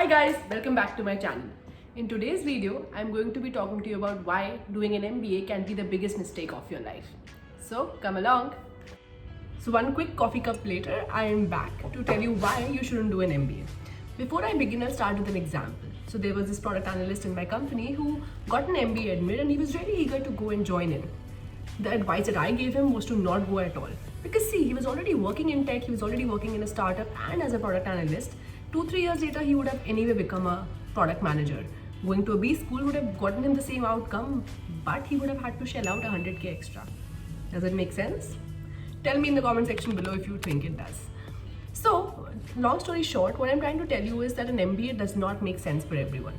Hi guys, welcome back to my channel. In today's video, I'm going to be talking to you about why doing an MBA can be the biggest mistake of your life. So come along. So one quick coffee cup later, I am back to tell you why you shouldn't do an MBA. Before I begin, I'll start with an example. So there was this product analyst in my company who got an MBA admit and he was really eager to go and join in. The advice that I gave him was to not go at all. Because see, he was already working in tech, he was already working in a startup and as a product analyst. 2-3 years later, he would have anyway become a product manager. Going to a B school would have gotten him the same outcome, but he would have had to shell out 100k extra. Does it make sense? Tell me in the comment section below if you think it does. So, long story short, what I'm trying to tell you is that an MBA does not make sense for everyone.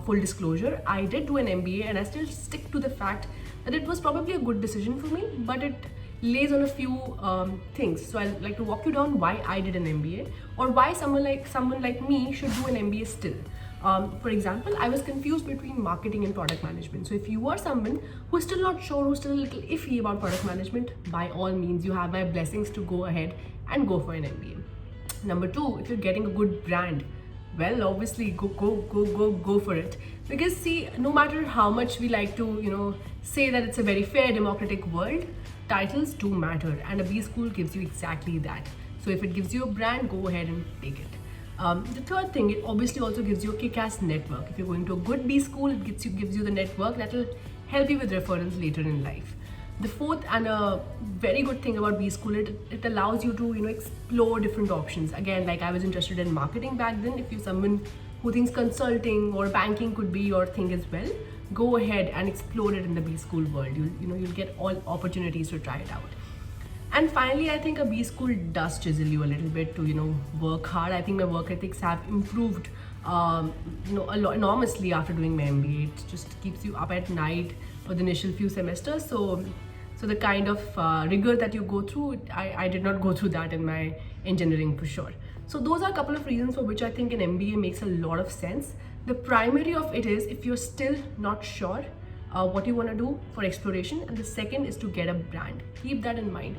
Full disclosure, I did do an MBA and I still stick to the fact that it was probably a good decision for me, but it lays on a few things. So I'd like to walk you down why I did an MBA or why someone like me should do an MBA still. For example, I was confused between marketing and product management. So if you are someone who's still not sure, who's still a little iffy about product management, by all means, you have my blessings to go ahead and go for an MBA. Number two, if you're getting a good brand, well, obviously go for it. Because see, no matter how much we like to, say that it's a very fair democratic world, titles do matter, and a B school gives you exactly that. So if it gives you a brand, go ahead and take it. The third thing, it obviously also gives you a kick-ass network. If you're going to a good B school, it gives you the network that will help you with referrals later in life. The fourth and a very good thing about B school, it allows you to explore different options. Again, like I was interested in marketing back then. If you're someone who thinks consulting or banking could be your thing as well, go ahead and explore it in the B school world. You'll get all opportunities to try it out. And finally, I think a B school does chisel you a little bit to work hard. I think my work ethics have improved enormously after doing my MBA. It just keeps you up at night for the initial few semesters. So the kind of rigor that you go through, I did not go through that in my engineering for sure. So those are a couple of reasons for which I think an MBA makes a lot of sense. The primary of it is if you're still not sure what you want to do for exploration, and the second is to get a brand. Keep that in mind.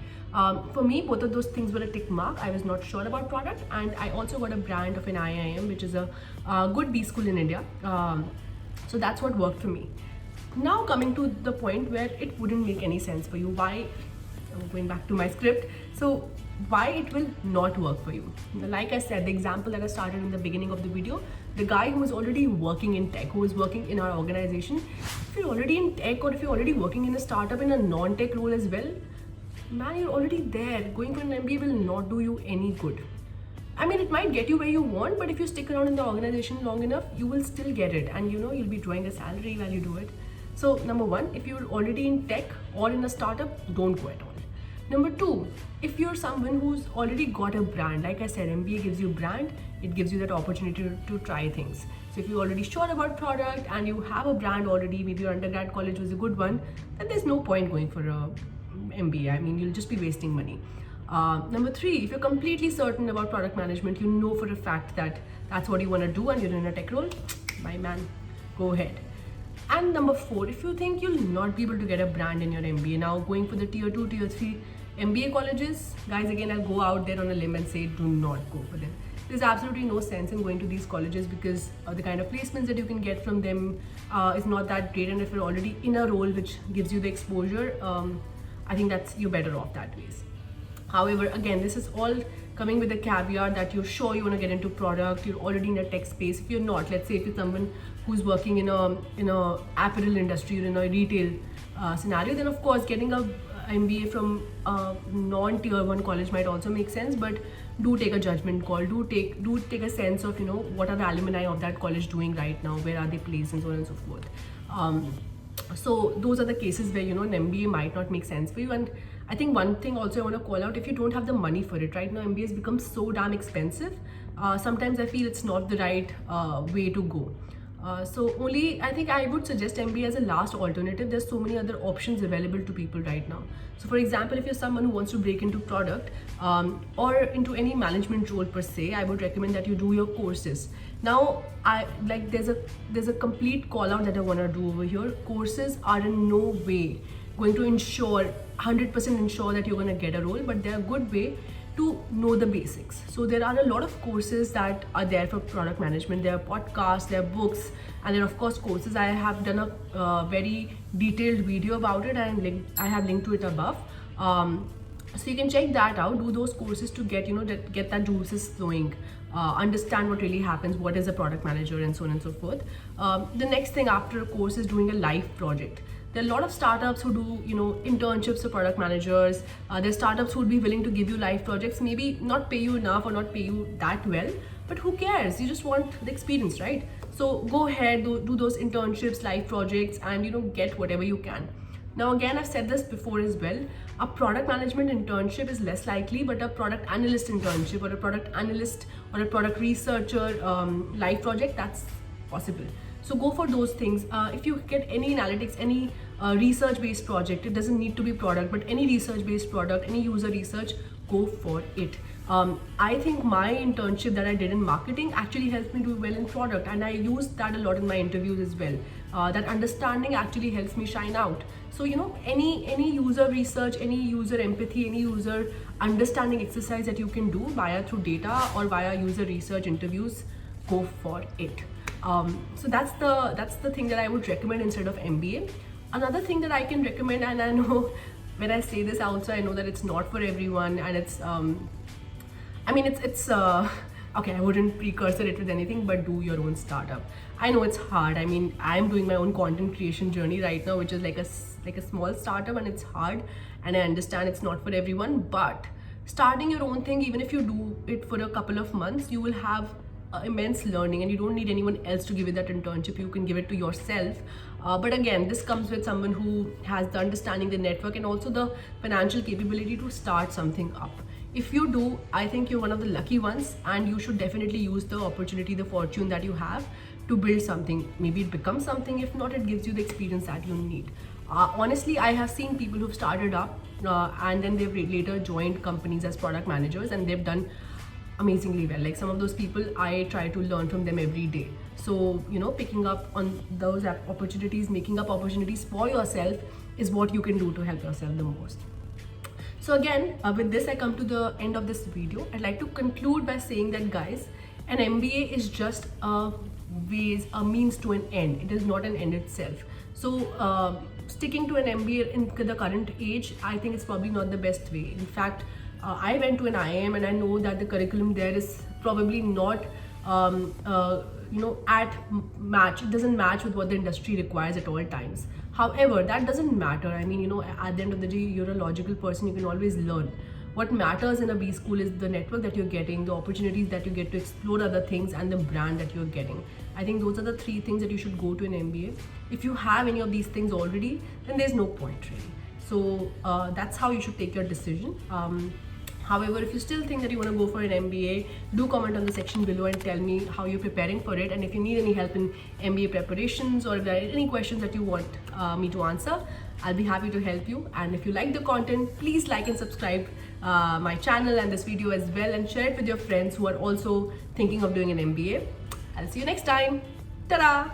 For me, both of those things were a tick mark. I was not sure about product, and I also got a brand of an IIM, which is a good B school in India. So that's what worked for me. Now coming to the point where it wouldn't make any sense for you. Why? I'm going back to my script. So why it will not work for you. Like I said, the example that I started in the beginning of the video, the guy who was already working in tech, who was working in our organization, if you're already in tech or if you're already working in a startup in a non-tech role as well, man, you're already there. Going for an MBA will not do you any good. I mean, it might get you where you want, but if you stick around in the organization long enough, you will still get it. And you'll be drawing a salary while you do it. So number one, if you're already in tech or in a startup, don't go at all. Number two, if you're someone who's already got a brand, like I said, MBA gives you brand, it gives you that opportunity to try things. So if you're already sure about product and you have a brand already, maybe your undergrad college was a good one, then there's no point going for a MBA. I mean, you'll just be wasting money. Number three, if you're completely certain about product management, you know for a fact that that's what you want to do and you're in a tech role, my man, go ahead. And number four, if you think you'll not be able to get a brand in your MBA, now going for the tier 2, tier 3 MBA colleges, guys, again, I'll go out there on a limb and say do not go for them. There's absolutely no sense in going to these colleges because the kind of placements that you can get from them is not that great, and if you're already in a role which gives you the exposure, I think you're better off that way. However, again, this is all coming with the caveat that you're sure you want to get into product, you're already in a tech space. If you're not, let's say if you're someone who's working in a apparel industry or in a retail scenario, then of course getting a MBA from a non-tier 1 college might also make sense, but do take a judgment call, do take a sense of what are the alumni of that college doing right now, where are they placed, and so on and so forth. So those are the cases where an MBA might not make sense for you. And I think one thing also I want to call out, if you don't have the money for it right now, MBAs become so damn expensive. Sometimes I feel it's not the right way to go. So only I think I would suggest MBA as a last alternative. There's so many other options available to people right now. So for example, if you're someone who wants to break into product or into any management role per se, I would recommend that you do your courses. Now, there's a complete call out that I want to do over here. Courses are in no way going to 100% ensure that you're going to get a role, but they're a good way to know the basics. So there are a lot of courses that are there for product management. There are podcasts, there are books, and then of course courses. I have done a very detailed video about it, and I have linked to it above. So you can check that out, do those courses to get, get that juices flowing, understand what really happens, what is a product manager, and so on and so forth. The next thing after a course is doing a live project. There are a lot of startups who do, internships for product managers. There are startups who would be willing to give you live projects, maybe not pay you enough or not pay you that well, but who cares? You just want the experience, right? So go ahead, do those internships, live projects, and get whatever you can. Now again, I've said this before as well, a product management internship is less likely, but a product analyst internship or a product analyst or a product researcher live project, that's possible. So go for those things. If you get any analytics, any research-based project, it doesn't need to be product, but any research-based product, any user research, go for it. I think my internship that I did in marketing actually helped me do well in product, and I used that a lot in my interviews as well. That understanding actually helps me shine out. So any user research, any user empathy, any user understanding exercise that you can do through data or via user research interviews, go for it. So that's the thing that I would recommend instead of MBA. Another thing that I can recommend, and I know when I say this also, I know that it's not for everyone, and it's okay, I wouldn't precursor it with anything, but do your own startup. I know it's hard. I'm doing my own content creation journey right now, which is like a small startup, and it's hard, and I understand it's not for everyone, but starting your own thing, even if you do it for a couple of months, you will have immense learning, and you don't need anyone else to give you that internship. You can give it to yourself. But again, this comes with someone who has the understanding, the network, and also the financial capability to start something up. If you do, I think you're one of the lucky ones, and you should definitely use the opportunity, the fortune that you have to build something. Maybe it becomes something. If not, it gives you the experience that you need. Honestly, I have seen people who've started up and then they've later joined companies as product managers, and they've done amazingly well. Like some of those people, I try to learn from them every day. So picking up on those opportunities, making up opportunities for yourself is what you can do to help yourself the most. So again, with this I come to the end of this video. I'd like to conclude by saying that, guys, an MBA is just a means to an end. It is not an end itself. So sticking to an MBA in the current age, I think it's probably not the best way. In fact, I went to an IIM, and I know that the curriculum there is probably not at match. It doesn't match with what the industry requires at all times. However, that doesn't matter. At the end of the day, you're a logical person. You can always learn. What matters in a B school is the network that you're getting, the opportunities that you get to explore other things, and the brand that you're getting. I think those are the three things that you should go to an MBA. If you have any of these things already, then there's no point really. So that's how you should take your decision. However, if you still think that you want to go for an MBA, do comment on the section below and tell me how you're preparing for it. And if you need any help in MBA preparations, or if there are any questions that you want me to answer, I'll be happy to help you. And if you like the content, please like and subscribe my channel and this video as well, and share it with your friends who are also thinking of doing an MBA. I'll see you next time. Ta-da!